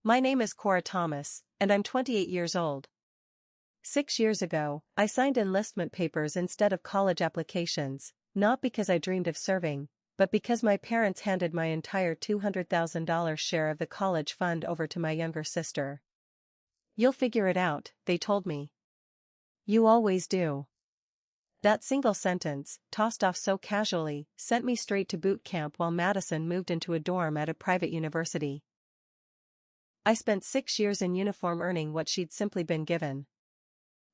My name is Cora Thomas, and I'm 28 years old. 6 years ago, I signed enlistment papers instead of college applications, not because I dreamed of serving, but because my parents handed my entire $200,000 share of the college fund over to my younger sister. "You'll figure it out," they told me. "You always do." That single sentence, tossed off so casually, sent me straight to boot camp while Madison moved into a dorm at a private university. I spent 6 years in uniform earning what she'd simply been given.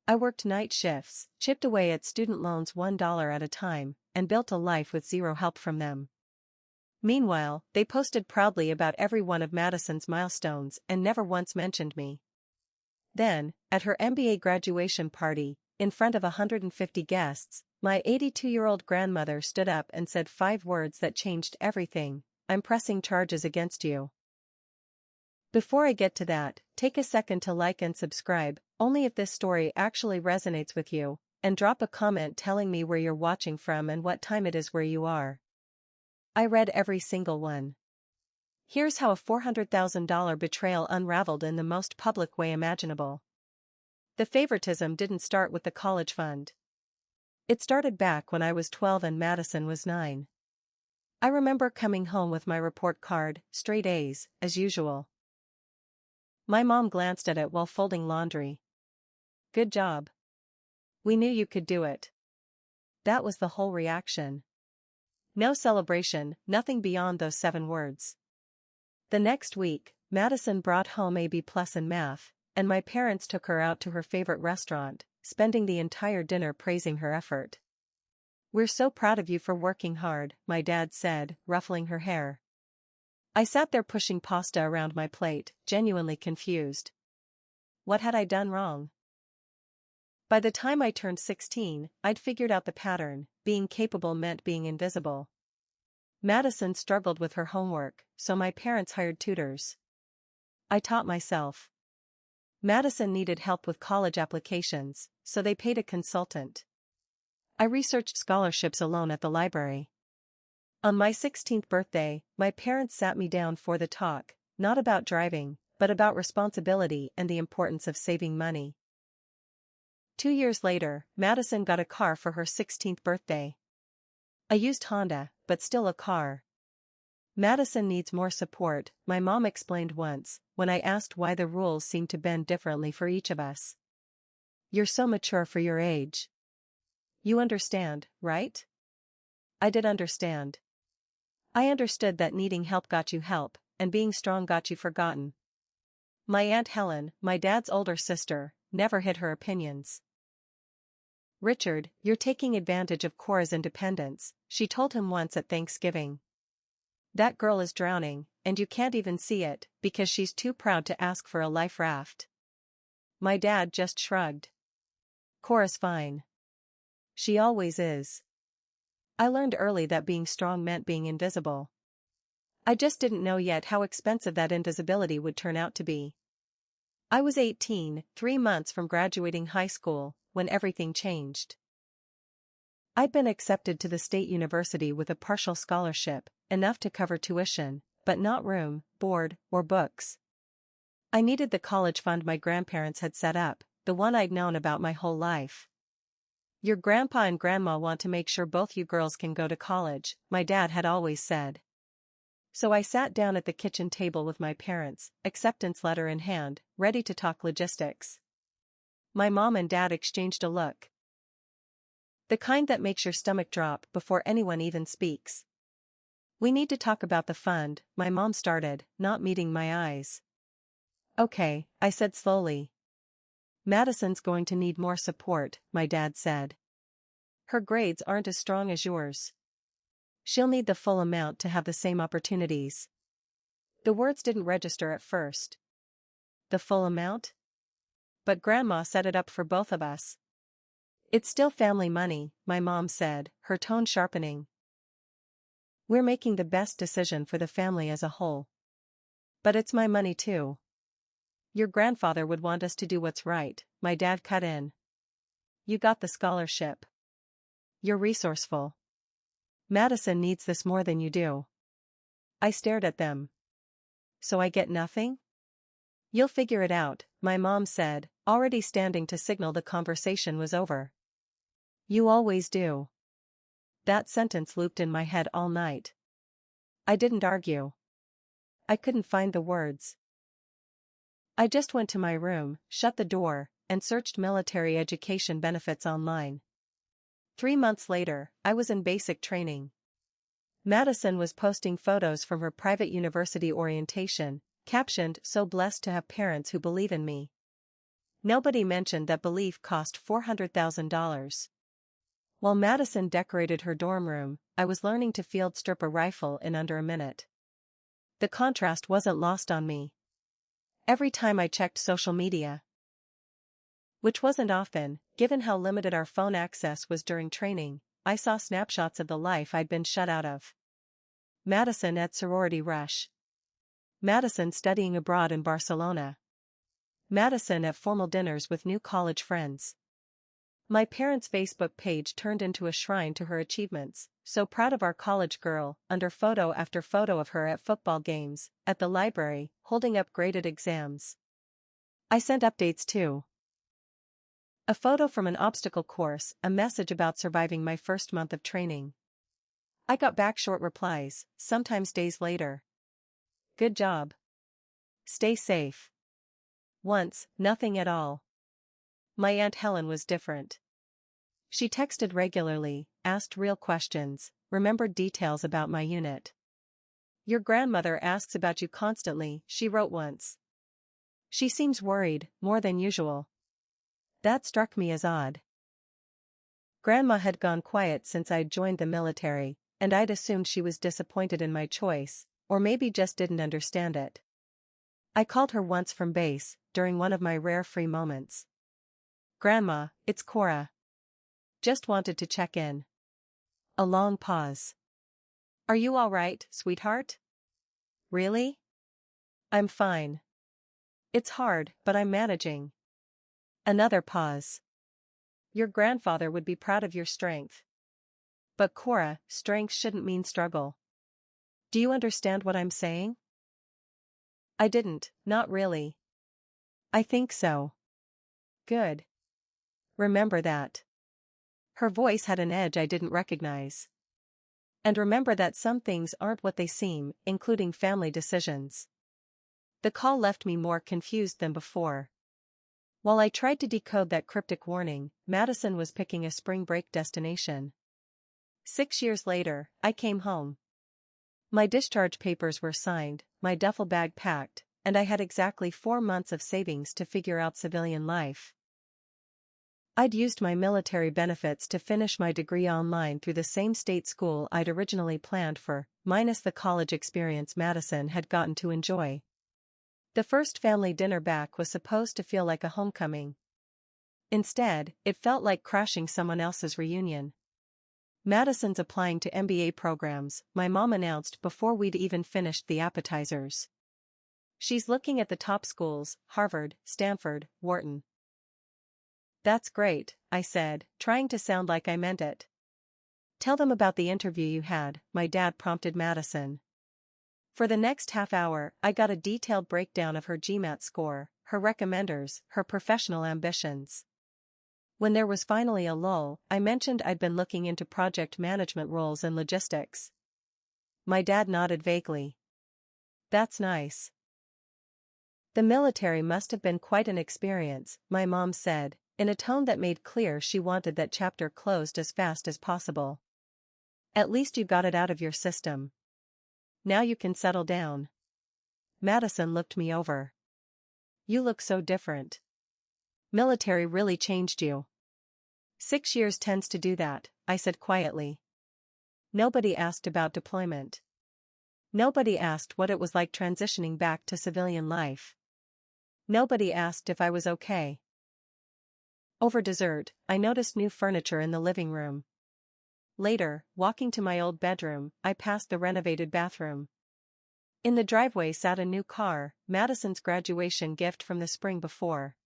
I worked night shifts, chipped away at student loans $1 at a time, and built a life with zero help from them. Meanwhile, they posted proudly about every one of Madison's milestones and never once mentioned me. Then, at her MBA graduation party, in front of 150 guests, my 82-year-old grandmother stood up and said 5 words that changed everything: "I'm pressing charges against you." Before I get to that, take a second to like and subscribe, only if this story actually resonates with you, and drop a comment telling me where you're watching from and what time it is where you are. I read every single one. Here's how a $400,000 betrayal unraveled in the most public way imaginable. The favoritism didn't start with the college fund. It started back when I was 12 and Madison was 9. I remember coming home with my report card, straight A's, as usual. My mom glanced at it while folding laundry. "Good job. We knew you could do it." That was the whole reaction. No celebration, nothing beyond those 7 words. The next week, Madison brought home a B+ in math, and my parents took her out to her favorite restaurant, spending the entire dinner praising her effort. "We're so proud of you for working hard," my dad said, ruffling her hair. I sat there pushing pasta around my plate, genuinely confused. What had I done wrong? By the time I turned 16, I'd figured out the pattern: being capable meant being invisible. Madison struggled with her homework, so my parents hired tutors. I taught myself. Madison needed help with college applications, so they paid a consultant. I researched scholarships alone at the library. On my 16th birthday, my parents sat me down for the talk, not about driving, but about responsibility and the importance of saving money. 2 years later, Madison got a car for her 16th birthday. A used Honda, but still a car. "Madison needs more support," my mom explained once, when I asked why the rules seemed to bend differently for each of us. "You're so mature for your age. You understand, right?" I did understand. I understood that needing help got you help, and being strong got you forgotten. My Aunt Helen, my dad's older sister, never hid her opinions. "Richard, you're taking advantage of Cora's independence," she told him once at Thanksgiving. "That girl is drowning, and you can't even see it, because she's too proud to ask for a life raft." My dad just shrugged. "Cora's fine. She always is." I learned early that being strong meant being invisible. I just didn't know yet how expensive that invisibility would turn out to be. I was 18, 3 months from graduating high school, when everything changed. I'd been accepted to the state university with a partial scholarship, enough to cover tuition, but not room, board, or books. I needed the college fund my grandparents had set up, the one I'd known about my whole life. "Your grandpa and grandma want to make sure both you girls can go to college," my dad had always said. So I sat down at the kitchen table with my parents, acceptance letter in hand, ready to talk logistics. My mom and dad exchanged a look. The kind that makes your stomach drop before anyone even speaks. "We need to talk about the fund," my mom started, not meeting my eyes. "Okay," I said slowly. "Madison's going to need more support," my dad said. "Her grades aren't as strong as yours. She'll need the full amount to have the same opportunities." The words didn't register at first. The full amount? But Grandma set it up for both of us. "It's still family money," my mom said, her tone sharpening. "We're making the best decision for the family as a whole. But it's my money too." "Your grandfather would want us to do what's right," my dad cut in. "You got the scholarship. You're resourceful. Madison needs this more than you do." I stared at them. "So I get nothing?" You'll figure it out, my mom said, already standing to signal the conversation was over. You always do. That sentence looped in my head all night. I didn't argue. I couldn't find the words. I just went to my room, shut the door, and searched military education benefits online. 3 months later, I was in basic training. Madison was posting photos from her private university orientation, captioned, "So blessed to have parents who believe in me." Nobody mentioned that belief cost $400,000. While Madison decorated her dorm room, I was learning to field strip a rifle in under a minute. The contrast wasn't lost on me. Every time I checked social media, which wasn't often, given how limited our phone access was during training, I saw snapshots of the life I'd been shut out of. Madison at sorority rush. Madison studying abroad in Barcelona. Madison at formal dinners with new college friends. My parents' Facebook page turned into a shrine to her achievements, so proud of our college girl, under photo after photo of her at football games, at the library, holding up graded exams. I sent updates too. A photo from an obstacle course, a message about surviving my first month of training. I got back short replies, sometimes days later. Good job. Stay safe. Once, nothing at all. My Aunt Helen was different. She texted regularly, asked real questions, remembered details about my unit. Your grandmother asks about you constantly, she wrote once. She seems worried, more than usual. That struck me as odd. Grandma had gone quiet since I'd joined the military, and I'd assumed she was disappointed in my choice, or maybe just didn't understand it. I called her once from base, during one of my rare free moments. Grandma, it's Cora. Just wanted to check in. A long pause. Are you all right, sweetheart? Really? I'm fine. It's hard, but I'm managing. Another pause. Your grandfather would be proud of your strength. But Cora, strength shouldn't mean struggle. Do you understand what I'm saying? I didn't, not really. I think so. Good. Remember that. Her voice had an edge I didn't recognize. And remember that some things aren't what they seem, including family decisions. The call left me more confused than before. While I tried to decode that cryptic warning, Madison was picking a spring break destination. 6 years later, I came home. My discharge papers were signed, my duffel bag packed, and I had exactly 4 months of savings to figure out civilian life. I'd used my military benefits to finish my degree online through the same state school I'd originally planned for, minus the college experience Madison had gotten to enjoy. The first family dinner back was supposed to feel like a homecoming. Instead, it felt like crashing someone else's reunion. Madison's applying to MBA programs, my mom announced before we'd even finished the appetizers. She's looking at the top schools, Harvard, Stanford, Wharton. That's great, I said, trying to sound like I meant it. Tell them about the interview you had, my dad prompted Madison. For the next half hour, I got a detailed breakdown of her GMAT score, her recommenders, her professional ambitions. When there was finally a lull, I mentioned I'd been looking into project management roles and logistics. My dad nodded vaguely. That's nice. The military must have been quite an experience, my mom said, in a tone that made clear she wanted that chapter closed as fast as possible. At least you got it out of your system. Now you can settle down. Madison looked me over. You look so different. Military really changed you. 6 years tends to do that, I said quietly. Nobody asked about deployment. Nobody asked what it was like transitioning back to civilian life. Nobody asked if I was okay. Over dessert, I noticed new furniture in the living room. Later, walking to my old bedroom, I passed the renovated bathroom. In the driveway sat a new car, Madison's graduation gift from the spring before.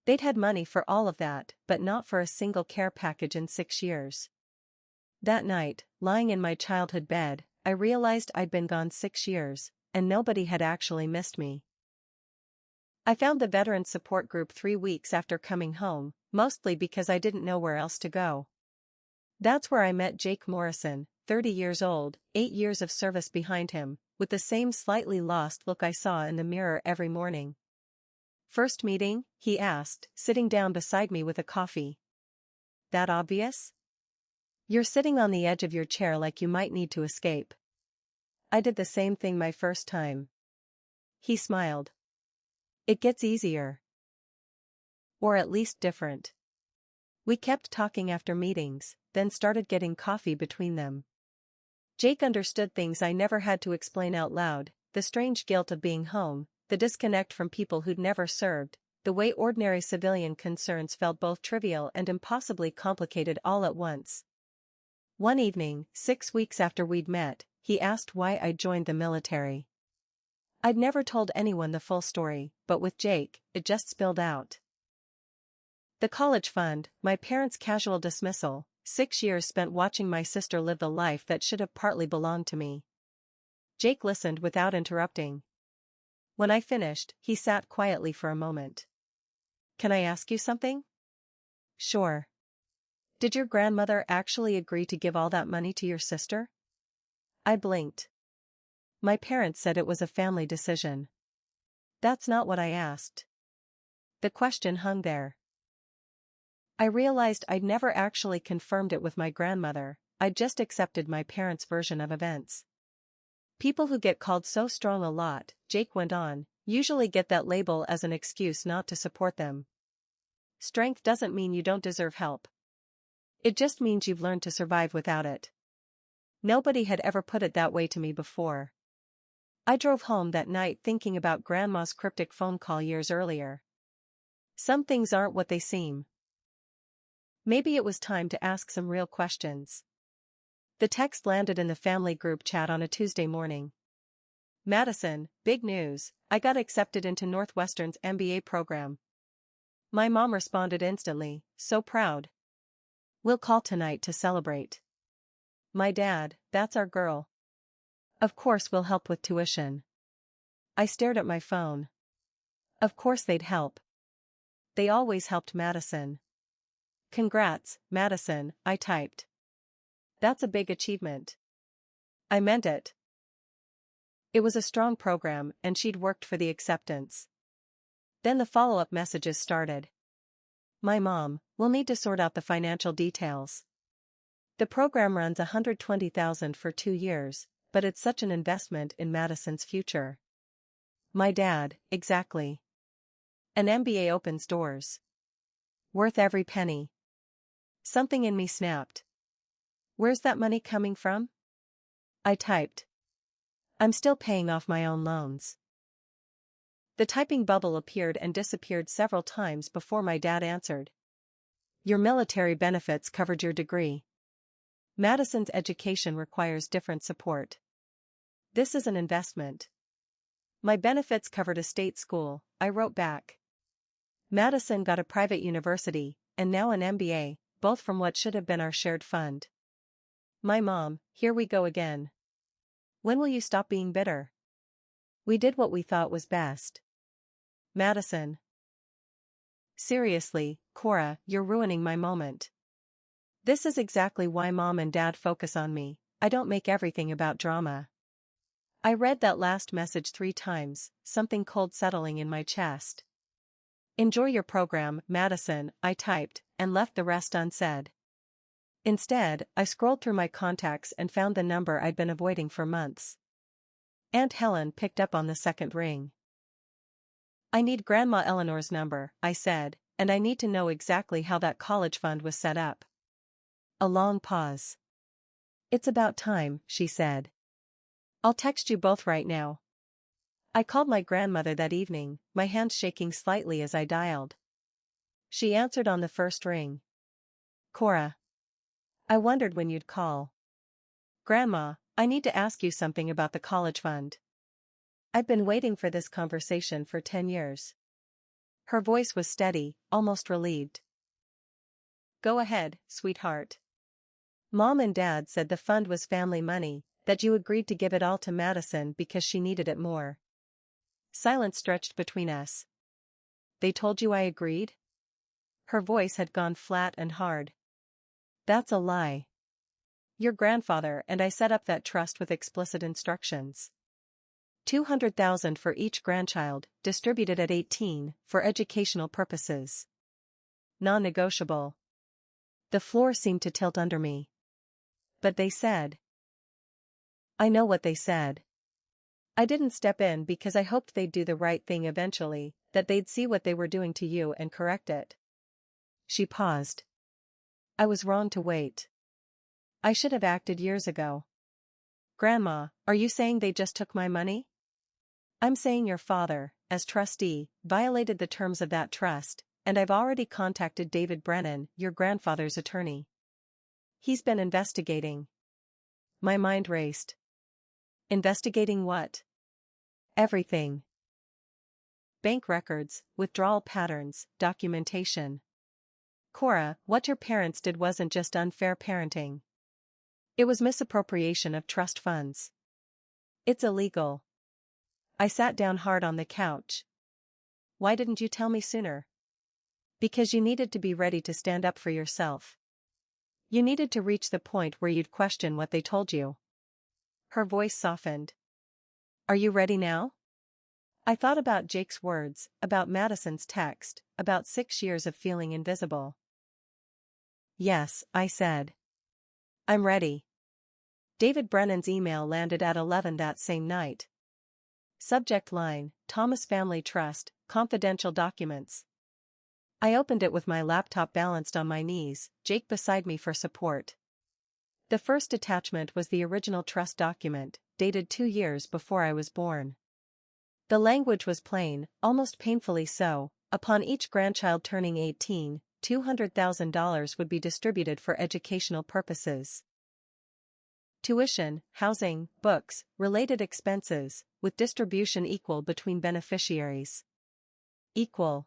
They'd had money for all of that, but not for a single care package in 6 years. That night, lying in my childhood bed, I realized I'd been gone 6 years, and nobody had actually missed me. I found the veteran support group 3 weeks after coming home, mostly because I didn't know where else to go. That's where I met Jake Morrison, 30 years old, 8 years of service behind him, with the same slightly lost look I saw in the mirror every morning. "First meeting?" he asked, sitting down beside me with a coffee. "That obvious? You're sitting on the edge of your chair like you might need to escape." "I did the same thing my first time." He smiled. "It gets easier. Or at least different." We kept talking after meetings, then started getting coffee between them. Jake understood things I never had to explain out loud: the strange guilt of being home, the disconnect from people who'd never served, the way ordinary civilian concerns felt both trivial and impossibly complicated all at once. One evening, 6 weeks after we'd met, he asked why I'd joined the military. I'd never told anyone the full story, but with Jake, it just spilled out. The college fund, my parents' casual dismissal, 6 years spent watching my sister live the life that should have partly belonged to me. Jake listened without interrupting. When I finished, he sat quietly for a moment. "Can I ask you something?" "Sure." "Did your grandmother actually agree to give all that money to your sister?" I blinked. "My parents said it was a family decision." "That's not what I asked." The question hung there. I realized I'd never actually confirmed it with my grandmother. I'd just accepted my parents' version of events. "People who get called so strong a lot," Jake went on, "usually get that label as an excuse not to support them. Strength doesn't mean you don't deserve help. It just means you've learned to survive without it." Nobody had ever put it that way to me before. I drove home that night thinking about Grandma's cryptic phone call years earlier. Some things aren't what they seem. Maybe it was time to ask some real questions. The text landed in the family group chat on a Tuesday morning. "Madison, big news, I got accepted into Northwestern's MBA program." My mom responded instantly, "So proud. We'll call tonight to celebrate." My dad, "That's our girl. Of course we'll help with tuition." I stared at my phone. Of course they'd help. They always helped Madison. "Congrats, Madison," I typed. "That's a big achievement." I meant it. It was a strong program and she'd worked for the acceptance. Then the follow-up messages started. "My mom, we'll need to sort out the financial details. The program runs $120,000 for 2 years, but it's such an investment in Madison's future." My dad, "Exactly. An MBA opens doors. Worth every penny." Something in me snapped. "Where's that money coming from?" I typed. "I'm still paying off my own loans." The typing bubble appeared and disappeared several times before my dad answered. "Your military benefits covered your degree. Madison's education requires different support. This is an investment." "My benefits covered a state school," I wrote back. "Madison got a private university, and now an MBA, both from what should have been our shared fund." My mom, "Here we go again. When will you stop being bitter? We did what we thought was best." Madison. "Seriously, Cora, you're ruining my moment. This is exactly why Mom and Dad focus on me. I don't make everything about drama." I read that last message 3 times, something cold settling in my chest. "Enjoy your program, Madison," I typed, and left the rest unsaid. Instead, I scrolled through my contacts and found the number I'd been avoiding for months. Aunt Helen picked up on the second ring. "I need Grandma Eleanor's number," I said, "and I need to know exactly how that college fund was set up." A long pause. "It's about time," she said. "I'll text you both right now." I called my grandmother that evening, my hands shaking slightly as I dialed. She answered on the first ring. "Cora. I wondered when you'd call. Grandma, I need to ask you something about the college fund. I've been waiting for this conversation for 10 years. Her voice was steady, almost relieved. "Go ahead, sweetheart." "Mom and Dad said the fund was family money, that you agreed to give it all to Madison because she needed it more." Silence stretched between us. they told you I agreed? Her voice had gone flat and hard. That's a lie. Your grandfather and I set up that trust with explicit instructions. 200,000 for each grandchild, distributed at 18, for educational purposes. Non-negotiable. The floor seemed to tilt under me. But they said. I know what they said. I didn't step in because I hoped they'd do the right thing eventually, that they'd see what they were doing to you and correct it. She paused. I was wrong to wait. I should have acted years ago. Grandma, are you saying they just took my money? I'm saying your father, as trustee, violated the terms of that trust, and I've already contacted David Brennan, your grandfather's attorney. He's been investigating. My mind raced. Investigating what? Everything. Bank records, withdrawal patterns, documentation. Cora, what your parents did wasn't just unfair parenting. It was misappropriation of trust funds. It's illegal. I sat down hard on the couch. Why didn't you tell me sooner? Because you needed to be ready to stand up for yourself. You needed to reach the point where you'd question what they told you. Her voice softened. Are you ready now? I thought about Jake's words, about Madison's text, about 6 years of feeling invisible. Yes, I said. I'm ready. David Brennan's email landed at 11 that same night. Subject line, Thomas Family Trust, confidential documents. I opened it with my laptop balanced on my knees, Jake beside me for support. The first attachment was the original trust document, dated 2 years before I was born. The language was plain, almost painfully so. Upon each grandchild turning 18, $200,000 would be distributed for educational purposes. Tuition, housing, books, related expenses, with distribution equal between beneficiaries. Equal.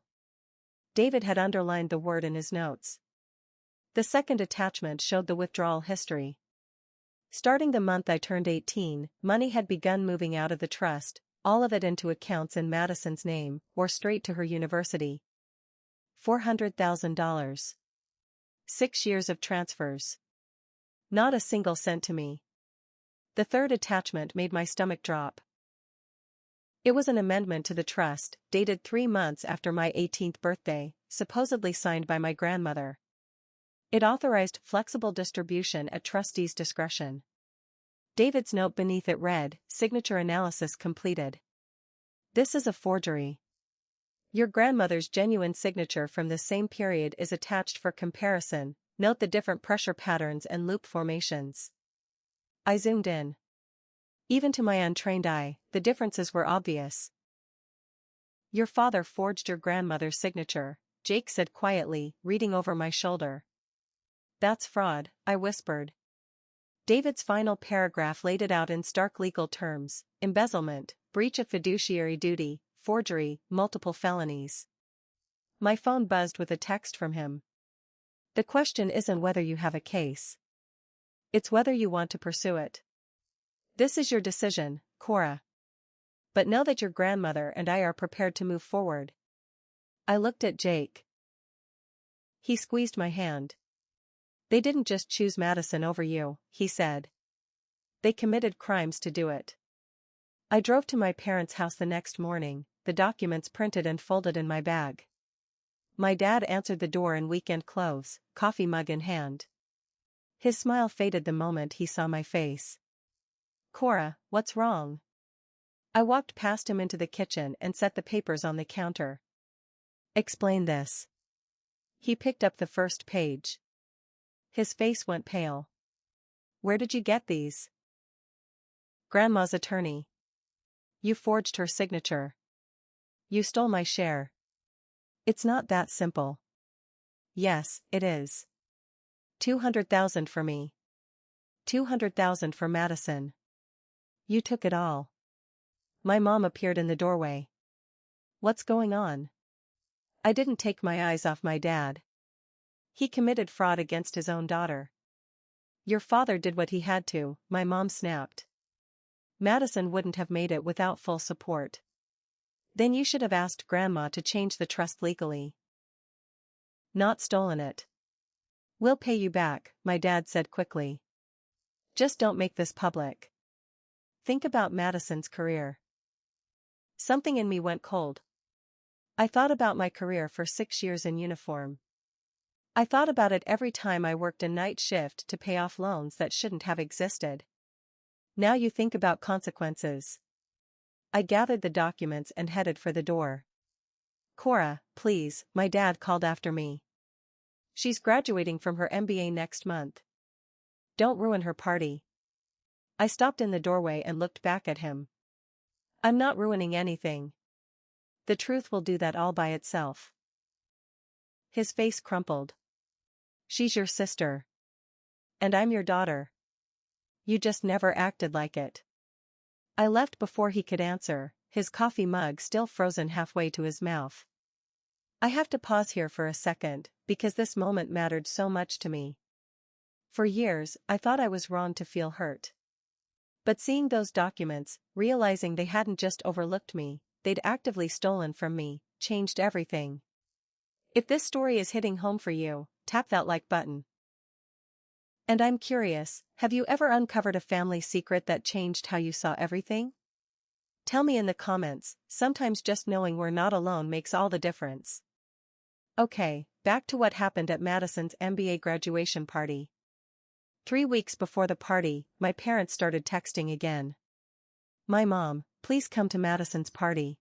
David had underlined the word in his notes. The second attachment showed the withdrawal history. Starting the month I turned 18, money had begun moving out of the trust, all of it into accounts in Madison's name, or straight to her university. $400,000. 6 years of transfers. Not a single cent to me. The third attachment made my stomach drop. It was an amendment to the trust, dated 3 months after my 18th birthday, supposedly signed by my grandmother. It authorized flexible distribution at trustees' discretion. David's note beneath it read, "Signature analysis completed. This is a forgery. Your grandmother's genuine signature from the same period is attached for comparison. Note the different pressure patterns and loop formations." I zoomed in. Even to my untrained eye, the differences were obvious. Your father forged your grandmother's signature, Jake said quietly, reading over my shoulder. That's fraud, I whispered. David's final paragraph laid it out in stark legal terms: embezzlement, breach of fiduciary duty, forgery, multiple felonies. My phone buzzed with a text from him. The question isn't whether you have a case. It's whether you want to pursue it. This is your decision, Cora. But know that your grandmother and I are prepared to move forward. I looked at Jake. He squeezed my hand. They didn't just choose Madison over you, he said. They committed crimes to do it. I drove to my parents' house the next morning, the documents printed and folded in my bag. My dad answered the door in weekend clothes, coffee mug in hand. His smile faded the moment he saw my face. Cora, what's wrong? I walked past him into the kitchen and set the papers on the counter. Explain this. He picked up the first page. His face went pale. Where did you get these? Grandma's attorney. You forged her signature. You stole my share. It's not that simple. Yes, it is. 200,000 for me. 200,000 for Madison. You took it all. My mom appeared in the doorway. What's going on? I didn't take my eyes off my dad. He committed fraud against his own daughter. Your father did what he had to, my mom snapped. Madison wouldn't have made it without full support. Then you should have asked Grandma to change the trust legally. Not stolen it. We'll pay you back, my dad said quickly. Just don't make this public. Think about Madison's career. Something in me went cold. I thought about my career for 6 years in uniform. I thought about it every time I worked a night shift to pay off loans that shouldn't have existed. Now you think about consequences. I gathered the documents and headed for the door. Cora, please, my dad called after me. She's graduating from her MBA next month. Don't ruin her party. I stopped in the doorway and looked back at him. I'm not ruining anything. The truth will do that all by itself. His face crumpled. She's your sister. And I'm your daughter. You just never acted like it. I left before he could answer, his coffee mug still frozen halfway to his mouth. I have to pause here for a second, because this moment mattered so much to me. For years, I thought I was wrong to feel hurt. But seeing those documents, realizing they hadn't just overlooked me, they'd actively stolen from me, changed everything. If this story is hitting home for you, tap that like button. And I'm curious, have you ever uncovered a family secret that changed how you saw everything? Tell me in the comments, sometimes just knowing we're not alone makes all the difference. Okay, back to what happened at Madison's MBA graduation party. 3 weeks before the party, my parents started texting again. My mom, please come to Madison's party.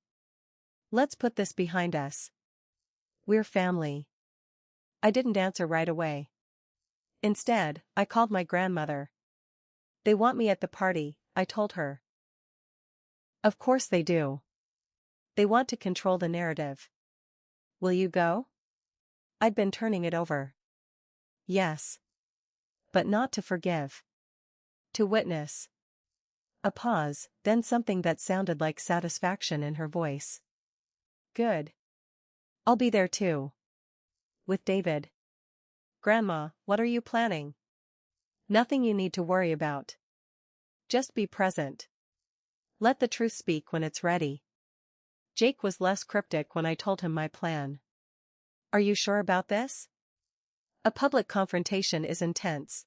Let's put this behind us. We're family. I didn't answer right away. Instead, I called my grandmother. They want me at the party, I told her. Of course they do. They want to control the narrative. Will you go? I'd been turning it over. Yes. But not to forgive. To witness. A pause, then something that sounded like satisfaction in her voice. Good. I'll be there too. With David. Grandma, what are you planning? Nothing you need to worry about. Just be present. Let the truth speak when it's ready. Jake was less cryptic when I told him my plan. Are you sure about this? A public confrontation is intense.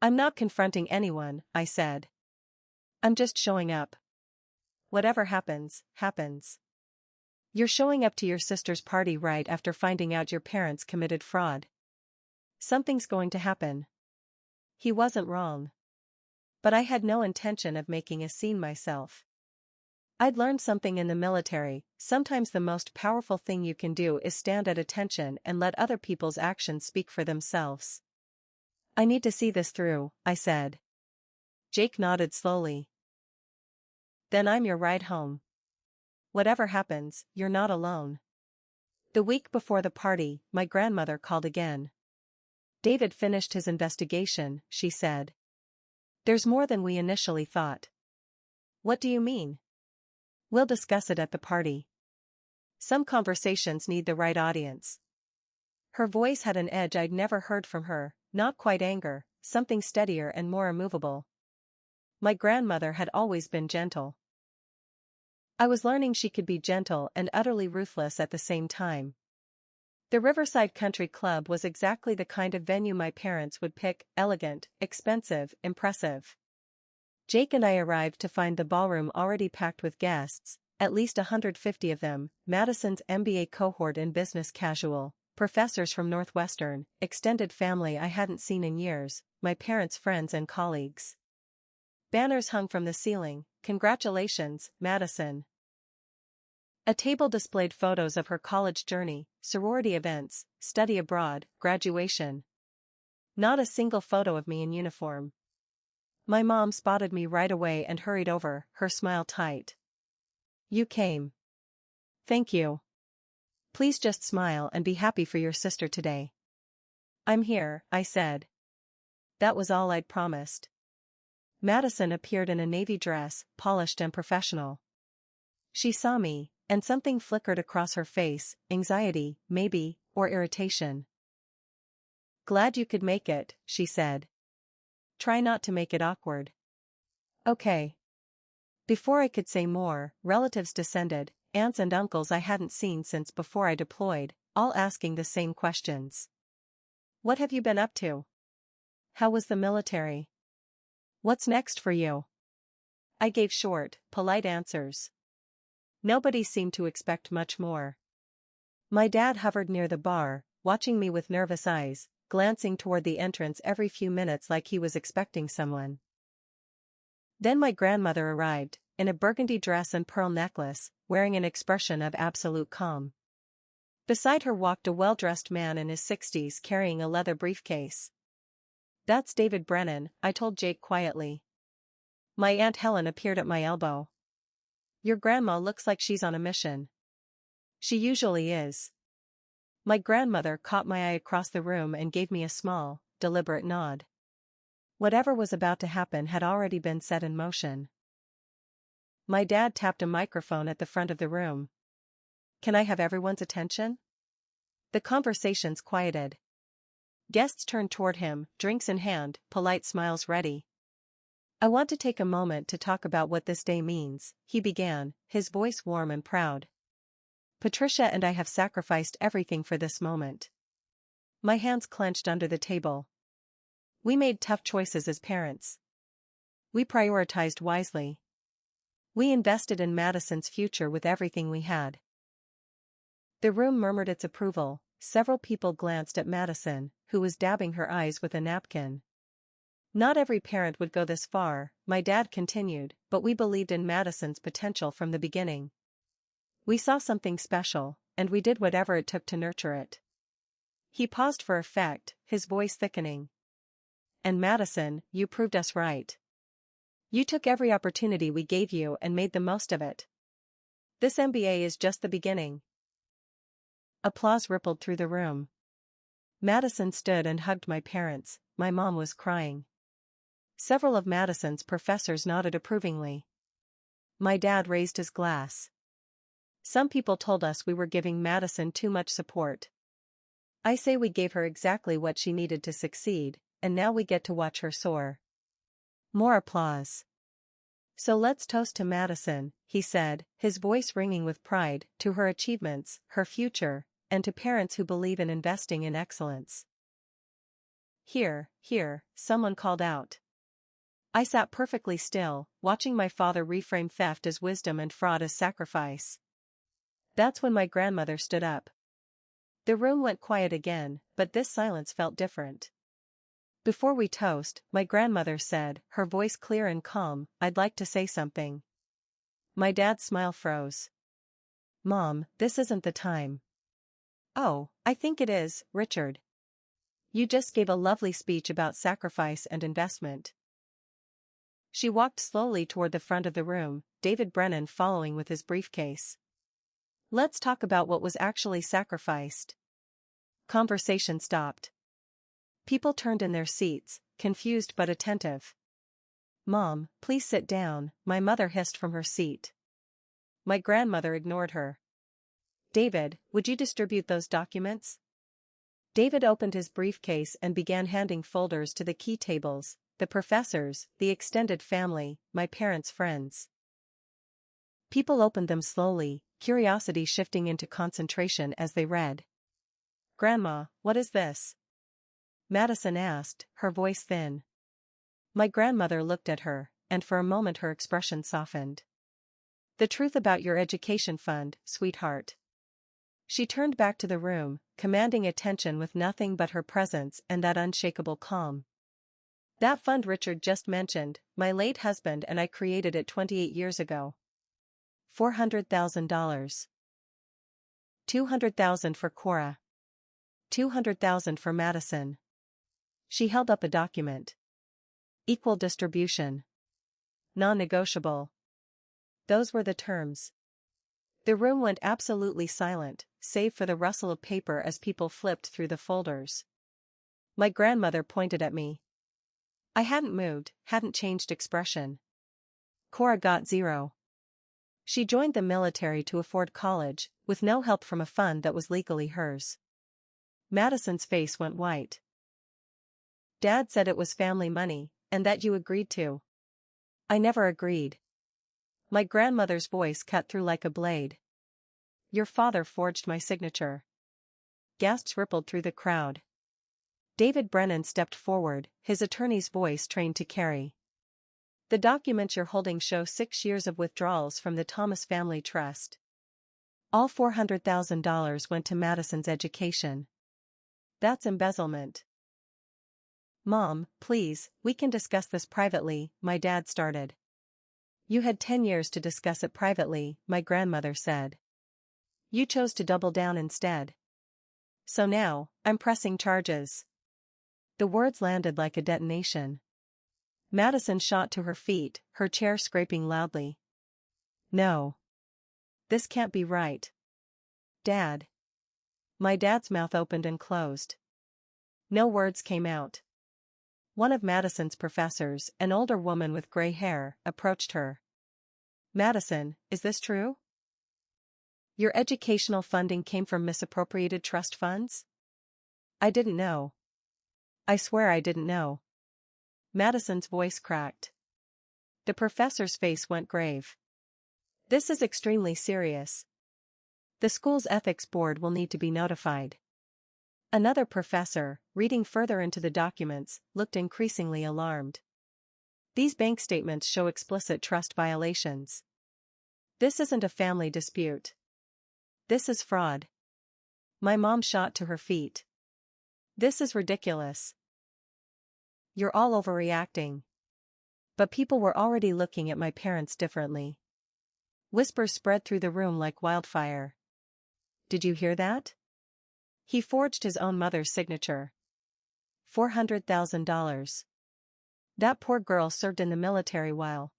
I'm not confronting anyone, I said. I'm just showing up. Whatever happens, happens. You're showing up to your sister's party right after finding out your parents committed fraud. Something's going to happen. He wasn't wrong. But I had no intention of making a scene myself. I'd learned something in the military, sometimes the most powerful thing you can do is stand at attention and let other people's actions speak for themselves. I need to see this through, I said. Jake nodded slowly. Then I'm your ride home. Whatever happens, you're not alone. The week before the party, my grandmother called again. David finished his investigation, she said. There's more than we initially thought. What do you mean? We'll discuss it at the party. Some conversations need the right audience. Her voice had an edge I'd never heard from her, not quite anger, something steadier and more immovable. My grandmother had always been gentle. I was learning she could be gentle and utterly ruthless at the same time. The Riverside Country Club was exactly the kind of venue my parents would pick, elegant, expensive, impressive. Jake and I arrived to find the ballroom already packed with guests, at least 150 of them, Madison's MBA cohort in business casual, professors from Northwestern, extended family I hadn't seen in years, my parents' friends and colleagues. Banners hung from the ceiling, "Congratulations, Madison." A table displayed photos of her college journey, sorority events, study abroad, graduation. Not a single photo of me in uniform. My mom spotted me right away and hurried over, her smile tight. You came. Thank you. Please just smile and be happy for your sister today. I'm here, I said. That was all I'd promised. Madison appeared in a navy dress, polished and professional. She saw me, and something flickered across her face, anxiety, maybe, or irritation. Glad you could make it, she said. Try not to make it awkward. Okay. Before I could say more, relatives descended, aunts and uncles I hadn't seen since before I deployed, all asking the same questions. What have you been up to? How was the military? What's next for you? I gave short, polite answers. Nobody seemed to expect much more. My dad hovered near the bar, watching me with nervous eyes, glancing toward the entrance every few minutes like he was expecting someone. Then my grandmother arrived, in a burgundy dress and pearl necklace, wearing an expression of absolute calm. Beside her walked a well-dressed man in his 60s carrying a leather briefcase. That's David Brennan, I told Jake quietly. My Aunt Helen appeared at my elbow. Your grandma looks like she's on a mission. She usually is. My grandmother caught my eye across the room and gave me a small, deliberate nod. Whatever was about to happen had already been set in motion. My dad tapped a microphone at the front of the room. Can I have everyone's attention? The conversations quieted. Guests turned toward him, drinks in hand, polite smiles ready. I want to take a moment to talk about what this day means, he began, his voice warm and proud. Patricia and I have sacrificed everything for this moment. My hands clenched under the table. We made tough choices as parents. We prioritized wisely. We invested in Madison's future with everything we had. The room murmured its approval. Several people glanced at Madison, who was dabbing her eyes with a napkin. Not every parent would go this far, my dad continued, but we believed in Madison's potential from the beginning. We saw something special, and we did whatever it took to nurture it. He paused for effect, his voice thickening. And Madison, you proved us right. You took every opportunity we gave you and made the most of it. This MBA is just the beginning. Applause rippled through the room. Madison stood and hugged my parents. My mom was crying. Several of Madison's professors nodded approvingly. My dad raised his glass. Some people told us we were giving Madison too much support. I say we gave her exactly what she needed to succeed, and now we get to watch her soar. More applause. So let's toast to Madison, he said, his voice ringing with pride, to her achievements, her future, and to parents who believe in investing in excellence. Here, someone called out. I sat perfectly still, watching my father reframe theft as wisdom and fraud as sacrifice. That's when my grandmother stood up. The room went quiet again, but this silence felt different. Before we toast, my grandmother said, her voice clear and calm, I'd like to say something. My dad's smile froze. Mom, this isn't the time. Oh, I think it is, Richard. You just gave a lovely speech about sacrifice and investment. She walked slowly toward the front of the room, David Brennan following with his briefcase. Let's talk about what was actually sacrificed. Conversation stopped. People turned in their seats, confused but attentive. Mom, please sit down, my mother hissed from her seat. My grandmother ignored her. David, would you distribute those documents? David opened his briefcase and began handing folders to the key tables, the professors, the extended family, my parents' friends. People opened them slowly, curiosity shifting into concentration as they read. Grandma, what is this? Madison asked, her voice thin. My grandmother looked at her, and for a moment her expression softened. The truth about your education fund, sweetheart. She turned back to the room, commanding attention with nothing but her presence and that unshakable calm. That fund Richard just mentioned, my late husband and I created it 28 years ago. $400,000. $200,000 for Cora. $200,000 for Madison. She held up a document. Equal distribution. Non-negotiable. Those were the terms. The room went absolutely silent, save for the rustle of paper as people flipped through the folders. My grandmother pointed at me. I hadn't moved, hadn't changed expression. Cora got zero. She joined the military to afford college, with no help from a fund that was legally hers. Madison's face went white. Dad said it was family money, and that you agreed to. I never agreed. My grandmother's voice cut through like a blade. Your father forged my signature. Gasps rippled through the crowd. David Brennan stepped forward, his attorney's voice trained to carry. The documents you're holding show 6 years of withdrawals from the Thomas Family Trust. All $400,000 went to Madison's education. That's embezzlement. Mom, please, we can discuss this privately, my dad started. You had 10 years to discuss it privately, my grandmother said. You chose to double down instead. So now, I'm pressing charges. The words landed like a detonation. Madison shot to her feet, her chair scraping loudly. No. This can't be right. Dad. My dad's mouth opened and closed. No words came out. One of Madison's professors, an older woman with gray hair, approached her. Madison, is this true? Your educational funding came from misappropriated trust funds? I didn't know. I swear I didn't know. Madison's voice cracked. The professor's face went grave. This is extremely serious. The school's ethics board will need to be notified. Another professor, reading further into the documents, looked increasingly alarmed. These bank statements show explicit trust violations. This isn't a family dispute. This is fraud. My mom shot to her feet. This is ridiculous. You're all overreacting. But people were already looking at my parents differently. Whispers spread through the room like wildfire. Did you hear that? He forged his own mother's signature. $400,000. That poor girl served in the military while.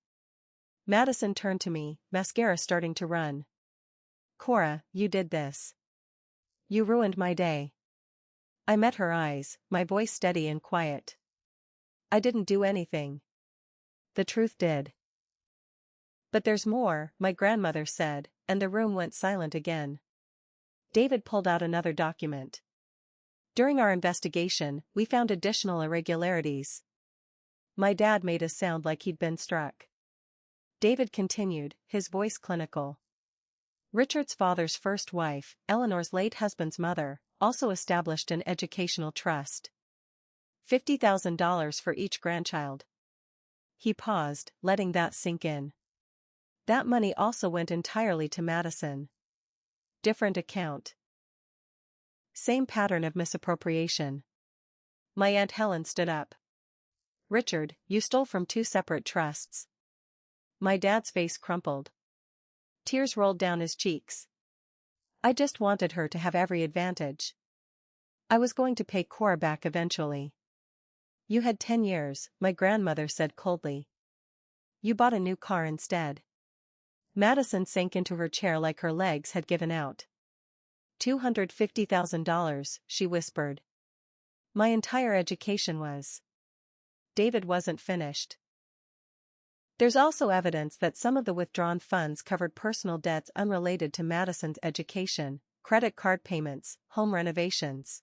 Madison turned to me, mascara starting to run. Cora, you did this. You ruined my day. I met her eyes, my voice steady and quiet. I didn't do anything. The truth did. But there's more, my grandmother said, and the room went silent again. David pulled out another document. During our investigation, we found additional irregularities. My dad made a sound like he'd been struck. David continued, his voice clinical. Richard's father's first wife, Eleanor's late husband's mother, also established an educational trust. $50,000 for each grandchild. He paused, letting that sink in. That money also went entirely to Madison. Different account. Same pattern of misappropriation. My Aunt Helen stood up. Richard, you stole from 2 separate trusts. My dad's face crumpled. Tears rolled down his cheeks. I just wanted her to have every advantage. I was going to pay Cora back eventually. You had 10 years, my grandmother said coldly. You bought a new car instead. Madison sank into her chair like her legs had given out. $250,000, she whispered. My entire education was. David wasn't finished. There's also evidence that some of the withdrawn funds covered personal debts unrelated to Madison's education, credit card payments, home renovations.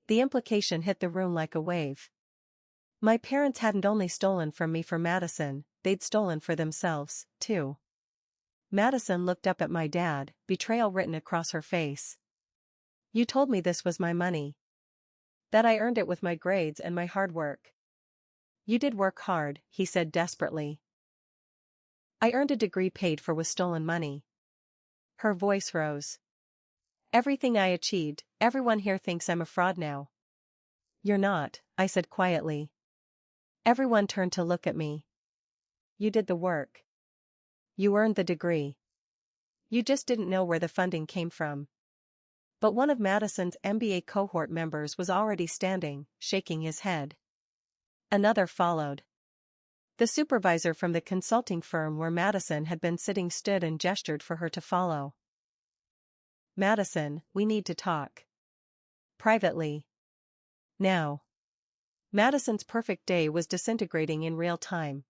The implication hit the room like a wave. My parents hadn't only stolen from me for Madison, they'd stolen for themselves, too. Madison looked up at my dad, betrayal written across her face. You told me this was my money. That I earned it with my grades and my hard work. You did work hard, he said desperately. I earned a degree paid for with stolen money. Her voice rose. Everything I achieved, everyone here thinks I'm a fraud now. You're not, I said quietly. Everyone turned to look at me. You did the work. You earned the degree. You just didn't know where the funding came from. But one of Madison's MBA cohort members was already standing, shaking his head. Another followed. The supervisor from the consulting firm where Madison had been sitting stood and gestured for her to follow. Madison, we need to talk. Privately. Now. Madison's perfect day was disintegrating in real time.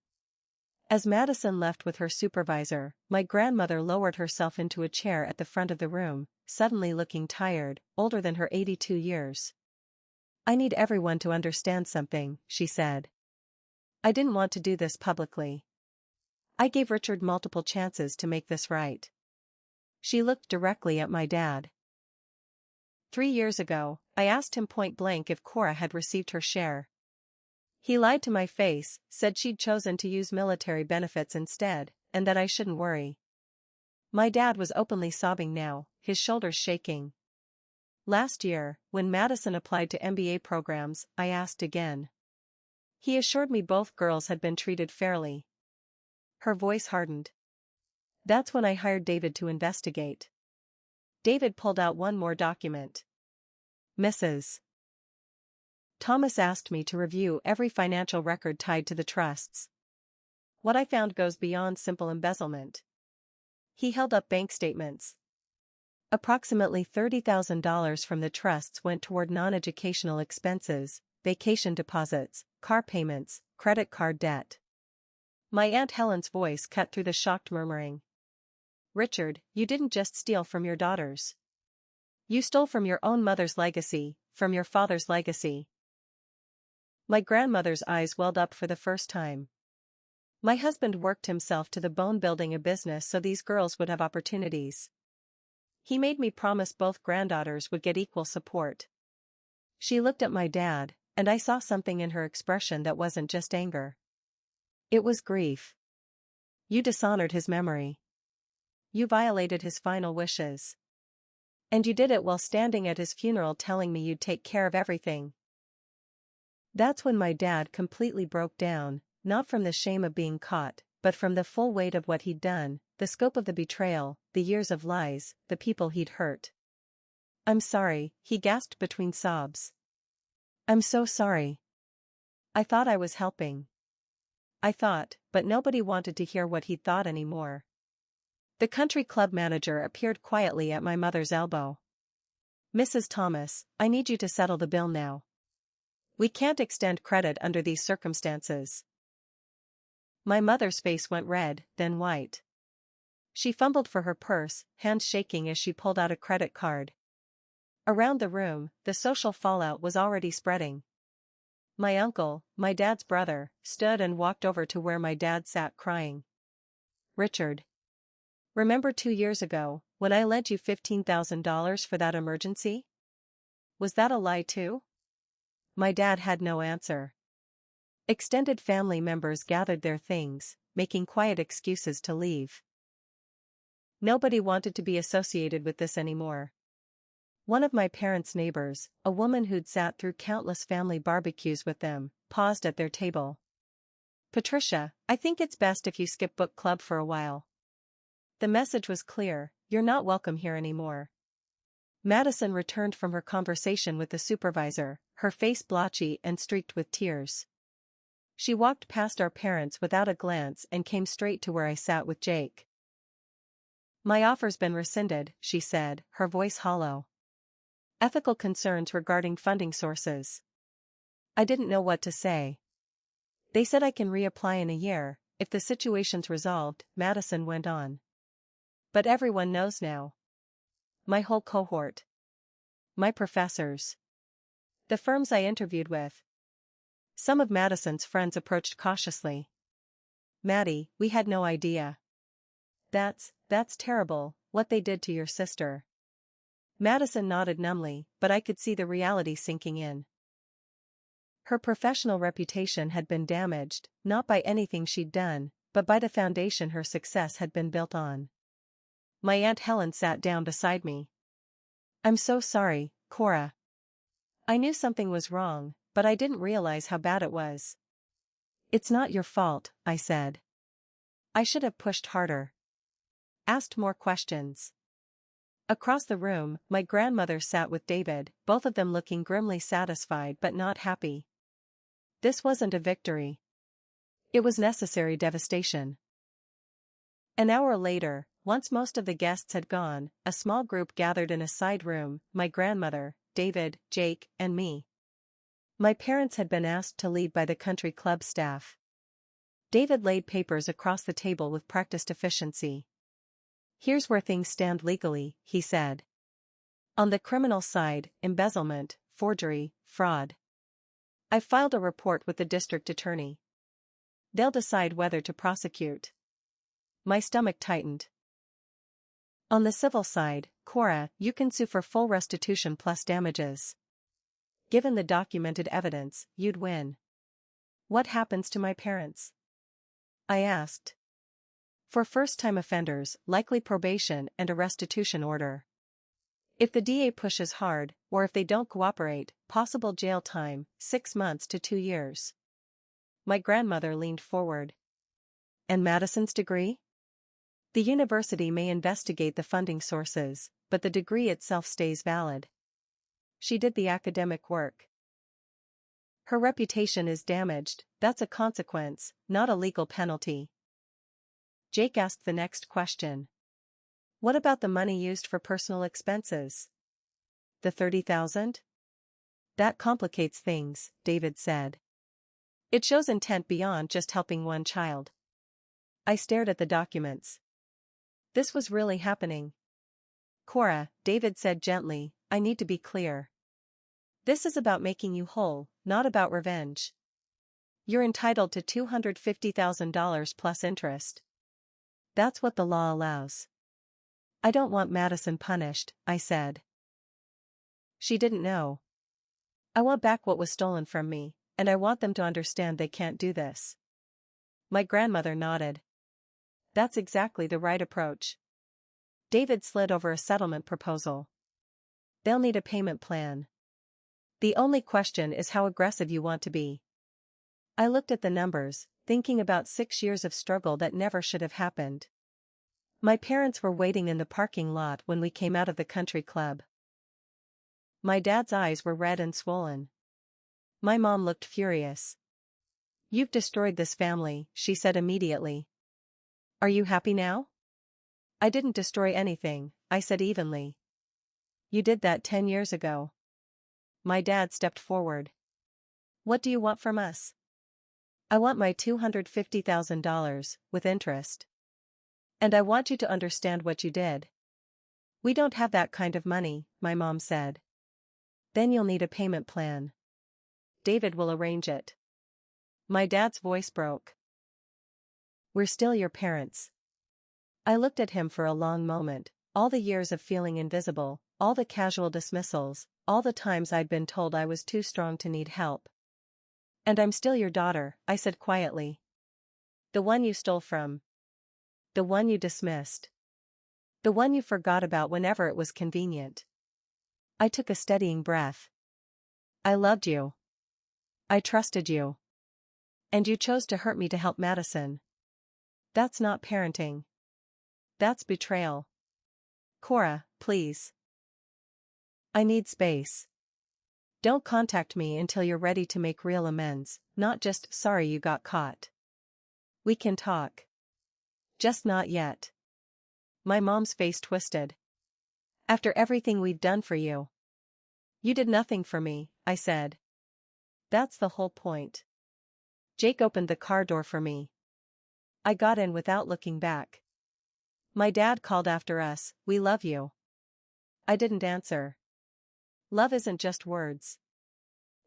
As Madison left with her supervisor, my grandmother lowered herself into a chair at the front of the room, suddenly looking tired, older than her 82 years. I need everyone to understand something, she said. I didn't want to do this publicly. I gave Richard multiple chances to make this right. She looked directly at my dad. 3 years ago, I asked him point blank if Cora had received her share. He lied to my face, said she'd chosen to use military benefits instead, and that I shouldn't worry. My dad was openly sobbing now, his shoulders shaking. Last year, when Madison applied to MBA programs, I asked again. He assured me both girls had been treated fairly. Her voice hardened. That's when I hired David to investigate. David pulled out one more document. Mrs. Thomas asked me to review every financial record tied to the trusts. What I found goes beyond simple embezzlement. He held up bank statements. Approximately $30,000 from the trusts went toward non-educational expenses, vacation deposits, car payments, credit card debt. My Aunt Helen's voice cut through the shocked murmuring. Richard, you didn't just steal from your daughters. You stole from your own mother's legacy, from your father's legacy. My grandmother's eyes welled up for the first time. My husband worked himself to the bone building a business so these girls would have opportunities. He made me promise both granddaughters would get equal support. She looked at my dad, and I saw something in her expression that wasn't just anger. It was grief. You dishonored his memory. You violated his final wishes. And you did it while standing at his funeral telling me you'd take care of everything. That's when my dad completely broke down, not from the shame of being caught, but from the full weight of what he'd done, the scope of the betrayal, the years of lies, the people he'd hurt. I'm sorry, he gasped between sobs. I'm so sorry. I thought I was helping. I thought, but nobody wanted to hear what he'd thought anymore. The country club manager appeared quietly at my mother's elbow. Mrs. Thomas, I need you to settle the bill now. We can't extend credit under these circumstances. My mother's face went red, then white. She fumbled for her purse, hands shaking as she pulled out a credit card. Around the room, the social fallout was already spreading. My uncle, my dad's brother, stood and walked over to where my dad sat crying. Richard. Remember 2 years ago, when I lent you $15,000 for that emergency? Was that a lie too? My dad had no answer. Extended family members gathered their things, making quiet excuses to leave. Nobody wanted to be associated with this anymore. One of my parents' neighbors, a woman who'd sat through countless family barbecues with them, paused at their table. Patricia, I think it's best if you skip book club for a while. The message was clear, you're not welcome here anymore. Madison returned from her conversation with the supervisor, her face blotchy and streaked with tears. She walked past our parents without a glance and came straight to where I sat with Jake. My offer's been rescinded, she said, her voice hollow. Ethical concerns regarding funding sources. I didn't know what to say. They said I can reapply in a year, if the situation's resolved, Madison went on. But everyone knows now. My whole cohort. My professors. The firms I interviewed with. Some of Madison's friends approached cautiously. Maddie, we had no idea. That's terrible, what they did to your sister. Madison nodded numbly, but I could see the reality sinking in. Her professional reputation had been damaged, not by anything she'd done, but by the foundation her success had been built on. My Aunt Helen sat down beside me. I'm so sorry, Cora. I knew something was wrong, but I didn't realize how bad it was. It's not your fault, I said. I should have pushed harder. Asked more questions. Across the room, my grandmother sat with David, both of them looking grimly satisfied but not happy. This wasn't a victory. It was necessary devastation. An hour later, once most of the guests had gone, a small group gathered in a side room, my grandmother, David, Jake, and me. My parents had been asked to lead by the country club staff. David laid papers across the table with practiced efficiency. Here's where things stand legally, he said. On the criminal side, embezzlement, forgery, fraud. I've filed a report with the district attorney. They'll decide whether to prosecute. My stomach tightened. On the civil side, Cora, you can sue for full restitution plus damages. Given the documented evidence, you'd win. What happens to my parents? I asked. For first-time offenders, likely probation and a restitution order. If the DA pushes hard, or if they don't cooperate, possible jail time, 6 months to 2 years. My grandmother leaned forward. And Madison's degree? The university may investigate the funding sources, but the degree itself stays valid. She did the academic work. Her reputation is damaged, that's a consequence, not a legal penalty. Jake asked the next question. What about the money used for personal expenses? The $30,000? That complicates things, David said. It shows intent beyond just helping one child. I stared at the documents. This was really happening. Cora, David said gently, I need to be clear. This is about making you whole, not about revenge. You're entitled to $250,000 plus interest. That's what the law allows. I don't want Madison punished, I said. She didn't know. I want back what was stolen from me, and I want them to understand they can't do this. My grandmother nodded. That's exactly the right approach. David slid over a settlement proposal. They'll need a payment plan. The only question is how aggressive you want to be. I looked at the numbers, thinking about 6 years of struggle that never should have happened. My parents were waiting in the parking lot when we came out of the country club. My dad's eyes were red and swollen. My mom looked furious. You've destroyed this family, she said immediately. Are you happy now? I didn't destroy anything, I said evenly. You did that 10 years ago. My dad stepped forward. What do you want from us? I want my $250,000, with interest. And I want you to understand what you did. We don't have that kind of money, my mom said. Then you'll need a payment plan. David will arrange it. My dad's voice broke. We're still your parents. I looked at him for a long moment, all the years of feeling invisible, all the casual dismissals, all the times I'd been told I was too strong to need help. And I'm still your daughter, I said quietly. The one you stole from. The one you dismissed. The one you forgot about whenever it was convenient. I took a steadying breath. I loved you. I trusted you. And you chose to hurt me to help Madison. That's not parenting. That's betrayal. Cora, please. I need space. Don't contact me until you're ready to make real amends, not just sorry you got caught. We can talk. Just not yet. My mom's face twisted. After everything we've done for you. You did nothing for me, I said. That's the whole point. Jake opened the car door for me. I got in without looking back. My dad called after us, we love you. I didn't answer. Love isn't just words.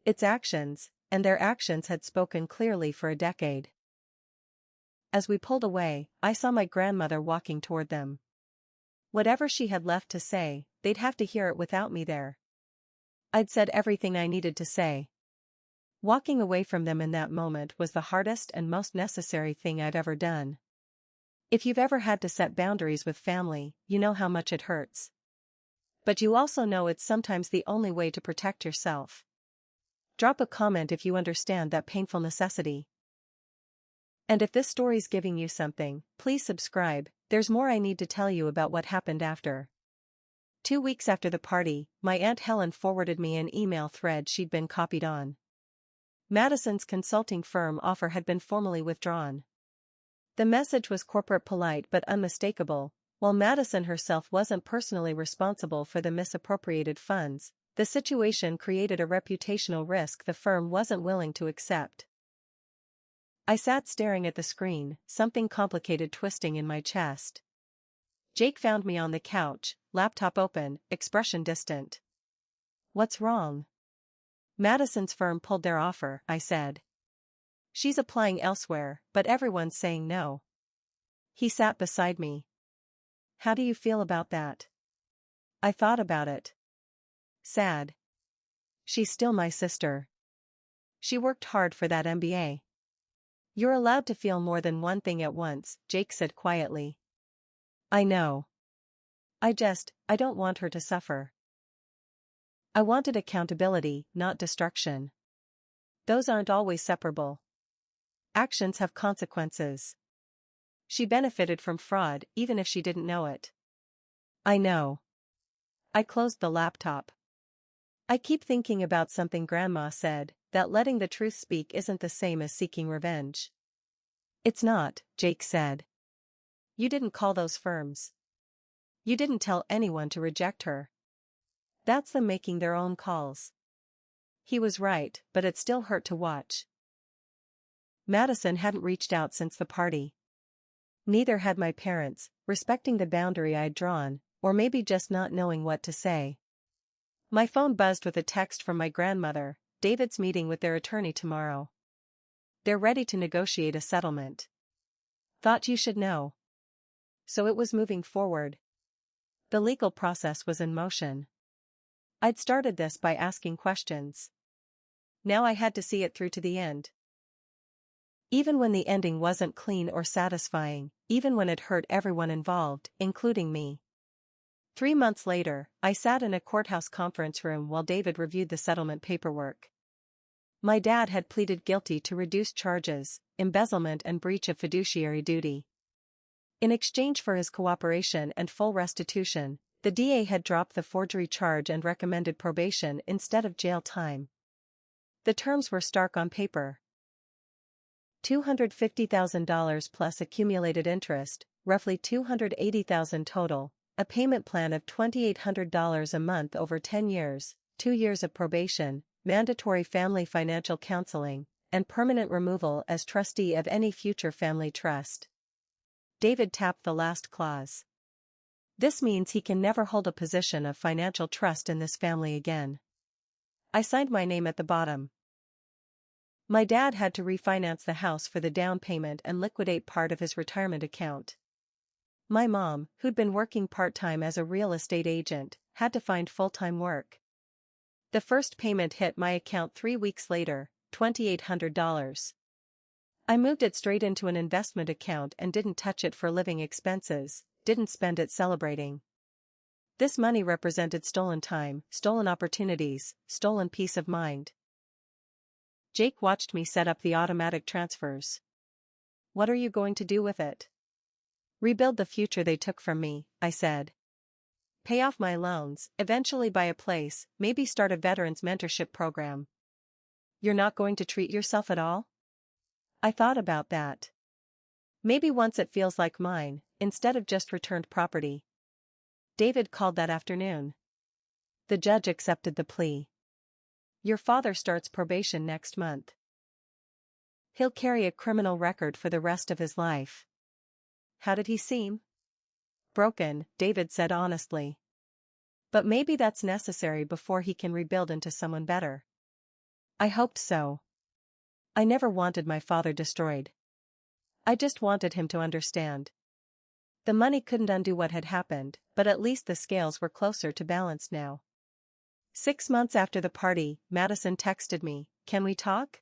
It's actions, and their actions had spoken clearly for a decade. As we pulled away, I saw my grandmother walking toward them. Whatever she had left to say, they'd have to hear it without me there. I'd said everything I needed to say. Walking away from them in that moment was the hardest and most necessary thing I'd ever done. If you've ever had to set boundaries with family, you know how much it hurts. But you also know it's sometimes the only way to protect yourself. Drop a comment if you understand that painful necessity. And if this story's giving you something, please subscribe, there's more I need to tell you about what happened after. 2 weeks after the party, my Aunt Helen forwarded me an email thread she'd been copied on. Madison's consulting firm offer had been formally withdrawn. The message was corporate polite but unmistakable. While Madison herself wasn't personally responsible for the misappropriated funds, the situation created a reputational risk the firm wasn't willing to accept. I sat staring at the screen, something complicated twisting in my chest. Jake found me on the couch, laptop open, expression distant. What's wrong? Madison's firm pulled their offer, I said. She's applying elsewhere, but everyone's saying no. He sat beside me. How do you feel about that? I thought about it. Sad. She's still my sister. She worked hard for that MBA. You're allowed to feel more than one thing at once, Jake said quietly. I know. I don't want her to suffer. I wanted accountability, not destruction. Those aren't always separable. Actions have consequences. She benefited from fraud even if she didn't know it. I know. I closed the laptop. I keep thinking about something Grandma said, that letting the truth speak isn't the same as seeking revenge. It's not, Jake said. You didn't call those firms. You didn't tell anyone to reject her. That's them making their own calls. He was right, but it still hurt to watch. Madison hadn't reached out since the party. Neither had my parents, respecting the boundary I'd drawn, or maybe just not knowing what to say. My phone buzzed with a text from my grandmother, David's meeting with their attorney tomorrow. They're ready to negotiate a settlement. Thought you should know. So it was moving forward. The legal process was in motion. I'd started this by asking questions. Now I had to see it through to the end. Even when the ending wasn't clean or satisfying, even when it hurt everyone involved, including me. 3 months later, I sat in a courthouse conference room while David reviewed the settlement paperwork. My dad had pleaded guilty to reduced charges, embezzlement and breach of fiduciary duty. In exchange for his cooperation and full restitution, the DA had dropped the forgery charge and recommended probation instead of jail time. The terms were stark on paper. $250,000 plus accumulated interest, roughly $280,000 total, a payment plan of $2,800 a month over 10 years, 2 years of probation, mandatory family financial counseling, and permanent removal as trustee of any future family trust. David tapped the last clause. This means he can never hold a position of financial trust in this family again. I signed my name at the bottom. My dad had to refinance the house for the down payment and liquidate part of his retirement account. My mom, who'd been working part-time as a real estate agent, had to find full-time work. The first payment hit my account 3 weeks later, $2,800. I moved it straight into an investment account and didn't touch it for living expenses, didn't spend it celebrating. This money represented stolen time, stolen opportunities, stolen peace of mind. Jake watched me set up the automatic transfers. What are you going to do with it? Rebuild the future they took from me, I said. Pay off my loans, eventually buy a place, maybe start a veterans mentorship program. You're not going to treat yourself at all? I thought about that. Maybe once it feels like mine, instead of just returned property. David called that afternoon. The judge accepted the plea. Your father starts probation next month. He'll carry a criminal record for the rest of his life. How did he seem? Broken, David said honestly. But maybe that's necessary before he can rebuild into someone better. I hoped so. I never wanted my father destroyed. I just wanted him to understand. The money couldn't undo what had happened, but at least the scales were closer to balance now. 6 months after the party, Madison texted me, "Can we talk?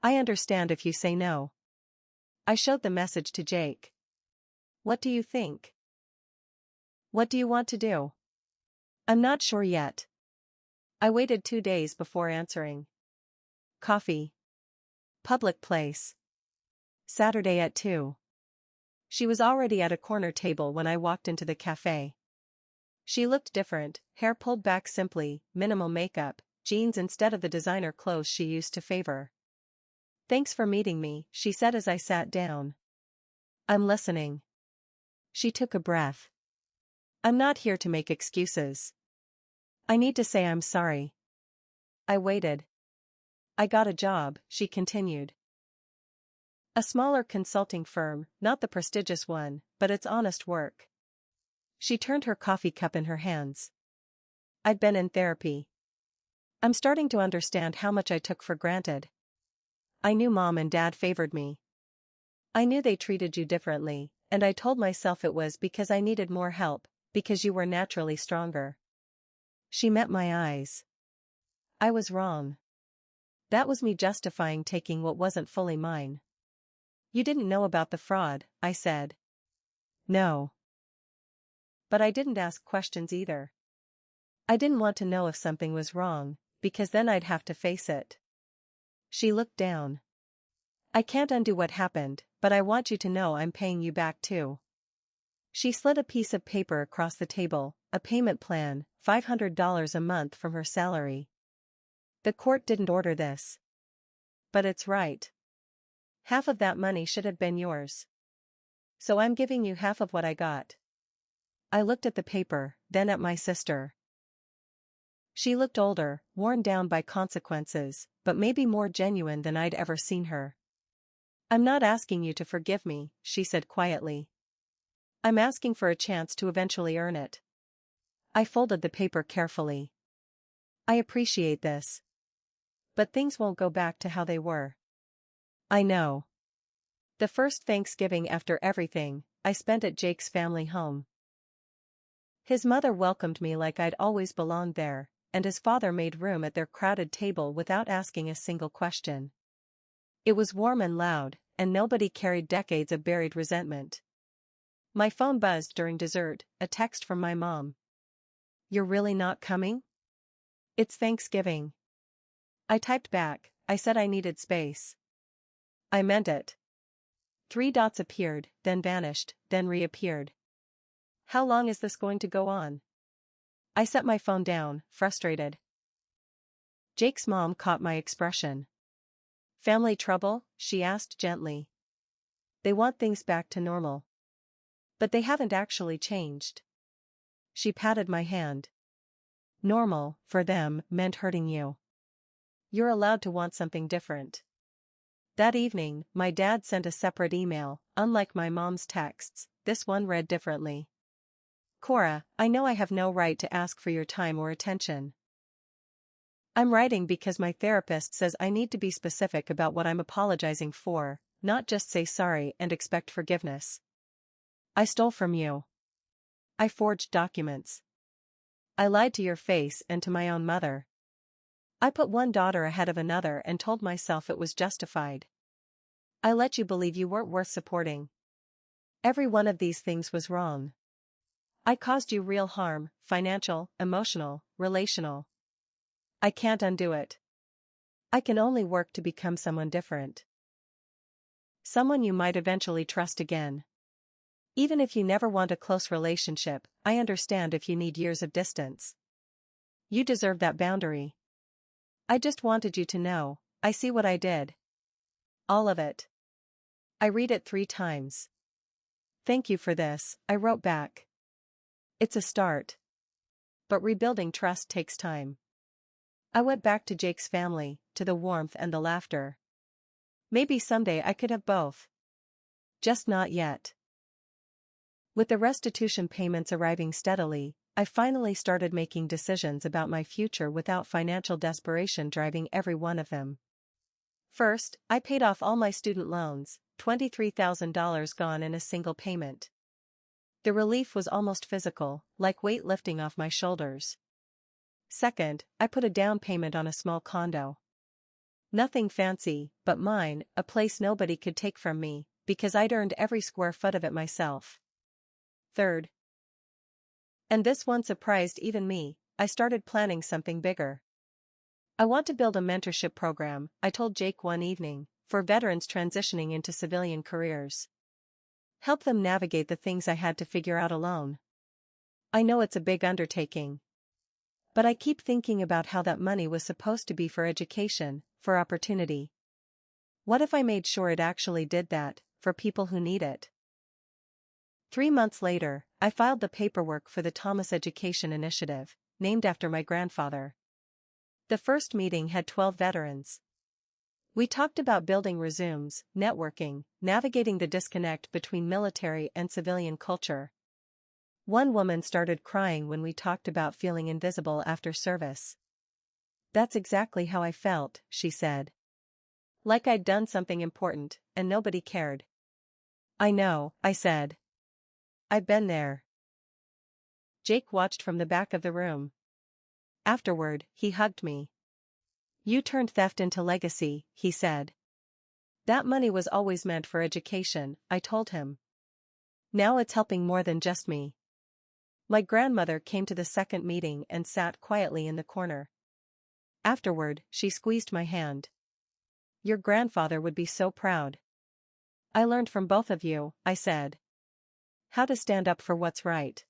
I understand if you say no." I showed the message to Jake. What do you think? What do you want to do? I'm not sure yet. I waited 2 days before answering. Coffee. Public place. Saturday at 2. She was already at a corner table when I walked into the cafe. She looked different, hair pulled back simply, minimal makeup, jeans instead of the designer clothes she used to favor. Thanks for meeting me, she said as I sat down. I'm listening. She took a breath. I'm not here to make excuses. I need to say I'm sorry. I waited. I got a job, she continued. A smaller consulting firm, not the prestigious one, but it's honest work. She turned her coffee cup in her hands. I'd been in therapy. I'm starting to understand how much I took for granted. I knew Mom and Dad favored me. I knew they treated you differently, and I told myself it was because I needed more help, because you were naturally stronger. She met my eyes. I was wrong. That was me justifying taking what wasn't fully mine. You didn't know about the fraud, I said. No. But I didn't ask questions either. I didn't want to know if something was wrong, because then I'd have to face it. She looked down. I can't undo what happened, but I want you to know I'm paying you back too. She slid a piece of paper across the table, a payment plan, $500 a month from her salary. The court didn't order this. But it's right. Half of that money should have been yours. So I'm giving you half of what I got. I looked at the paper, then at my sister. She looked older, worn down by consequences, but maybe more genuine than I'd ever seen her. I'm not asking you to forgive me, she said quietly. I'm asking for a chance to eventually earn it. I folded the paper carefully. I appreciate this. But things won't go back to how they were. I know. The first Thanksgiving after everything, I spent at Jake's family home. His mother welcomed me like I'd always belonged there, and his father made room at their crowded table without asking a single question. It was warm and loud, and nobody carried decades of buried resentment. My phone buzzed during dessert, a text from my mom. You're really not coming? It's Thanksgiving. I typed back, I said I needed space. I meant it. 3 dots appeared, then vanished, then reappeared. How long is this going to go on? I set my phone down, frustrated. Jake's mom caught my expression. Family trouble? She asked gently. They want things back to normal. But they haven't actually changed. She patted my hand. Normal, for them, meant hurting you. You're allowed to want something different. That evening, my dad sent a separate email. Unlike my mom's texts, this one read differently. Cora, I know I have no right to ask for your time or attention. I'm writing because my therapist says I need to be specific about what I'm apologizing for, not just say sorry and expect forgiveness. I stole from you. I forged documents. I lied to your face and to my own mother. I put one daughter ahead of another and told myself it was justified. I let you believe you weren't worth supporting. Every one of these things was wrong. I caused you real harm, financial, emotional, relational. I can't undo it. I can only work to become someone different. Someone you might eventually trust again. Even if you never want a close relationship, I understand if you need years of distance. You deserve that boundary. I just wanted you to know, I see what I did. All of it. I read it 3 times. Thank you for this, I wrote back. It's a start. But rebuilding trust takes time. I went back to Jake's family, to the warmth and the laughter. Maybe someday I could have both. Just not yet. With the restitution payments arriving steadily, I finally started making decisions about my future without financial desperation driving every one of them. First, I paid off all my student loans, $23,000 gone in a single payment. The relief was almost physical, like weight lifting off my shoulders. Second, I put a down payment on a small condo. Nothing fancy, but mine, a place nobody could take from me, because I'd earned every square foot of it myself. Third, and this one surprised even me, I started planning something bigger. I want to build a mentorship program, I told Jake one evening, for veterans transitioning into civilian careers. Help them navigate the things I had to figure out alone. I know it's a big undertaking. But I keep thinking about how that money was supposed to be for education, for opportunity. What if I made sure it actually did that, for people who need it? 3 months later, I filed the paperwork for the Thomas Education Initiative, named after my grandfather. The first meeting had 12 veterans. We talked about building resumes, networking, navigating the disconnect between military and civilian culture. One woman started crying when we talked about feeling invisible after service. That's exactly how I felt, she said. Like I'd done something important, and nobody cared. I know, I said. I've been there. Jake watched from the back of the room. Afterward, he hugged me. You turned theft into legacy, he said. That money was always meant for education, I told him. Now it's helping more than just me. My grandmother came to the second meeting and sat quietly in the corner. Afterward, she squeezed my hand. Your grandfather would be so proud. I learned from both of you, I said. How to stand up for what's right.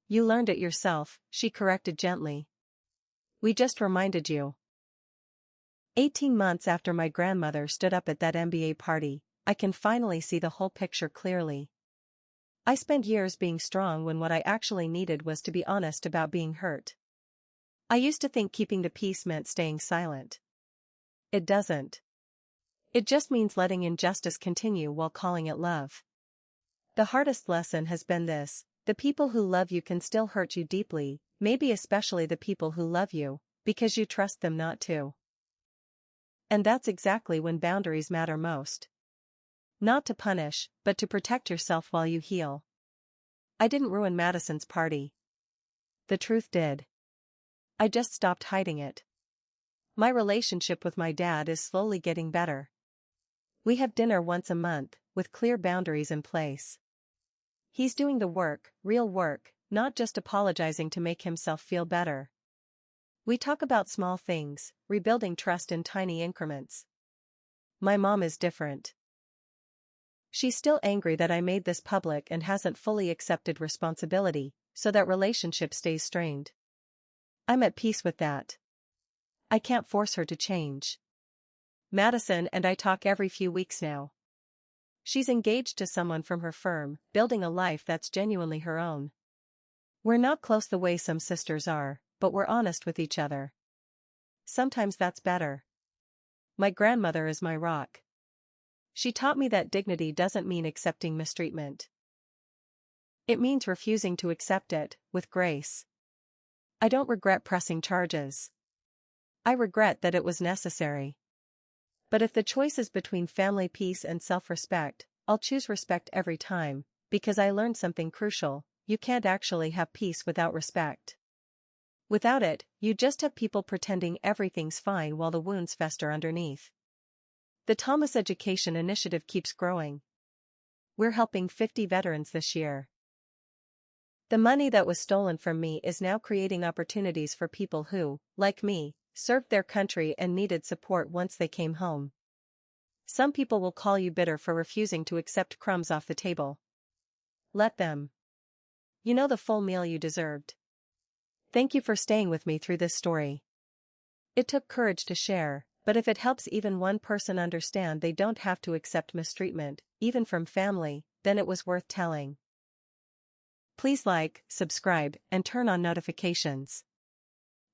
You learned it yourself, she corrected gently. We just reminded you. 18 months after my grandmother stood up at that MBA party, I can finally see the whole picture clearly. I spent years being strong when what I actually needed was to be honest about being hurt. I used to think keeping the peace meant staying silent. It doesn't. It just means letting injustice continue while calling it love. The hardest lesson has been this: the people who love you can still hurt you deeply, maybe especially the people who love you, because you trust them not to. And that's exactly when boundaries matter most. Not to punish, but to protect yourself while you heal. I didn't ruin Madison's party. The truth did. I just stopped hiding it. My relationship with my dad is slowly getting better. We have dinner once a month, with clear boundaries in place. He's doing the work, real work, not just apologizing to make himself feel better. We talk about small things, rebuilding trust in tiny increments. My mom is different. She's still angry that I made this public and hasn't fully accepted responsibility, so that relationship stays strained. I'm at peace with that. I can't force her to change. Madison and I talk every few weeks now. She's engaged to someone from her firm, building a life that's genuinely her own. We're not close the way some sisters are, but we're honest with each other. Sometimes that's better. My grandmother is my rock. She taught me that dignity doesn't mean accepting mistreatment. It means refusing to accept it, with grace. I don't regret pressing charges. I regret that it was necessary. But if the choice is between family peace and self-respect, I'll choose respect every time, because I learned something crucial: you can't actually have peace without respect. Without it, you just have people pretending everything's fine while the wounds fester underneath. The Thomas Education Initiative keeps growing. We're helping 50 veterans this year. The money that was stolen from me is now creating opportunities for people who, like me, served their country and needed support once they came home. Some people will call you bitter for refusing to accept crumbs off the table. Let them. You know the full meal you deserved. Thank you for staying with me through this story. It took courage to share, but if it helps even one person understand they don't have to accept mistreatment, even from family, then it was worth telling. Please like, subscribe, and turn on notifications.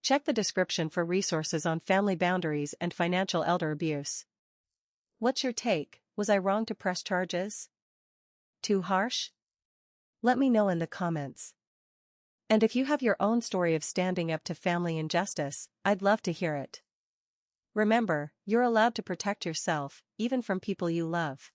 Check the description for resources on family boundaries and financial elder abuse. What's your take? Was I wrong to press charges? Too harsh? Let me know in the comments. And if you have your own story of standing up to family injustice, I'd love to hear it. Remember, you're allowed to protect yourself, even from people you love.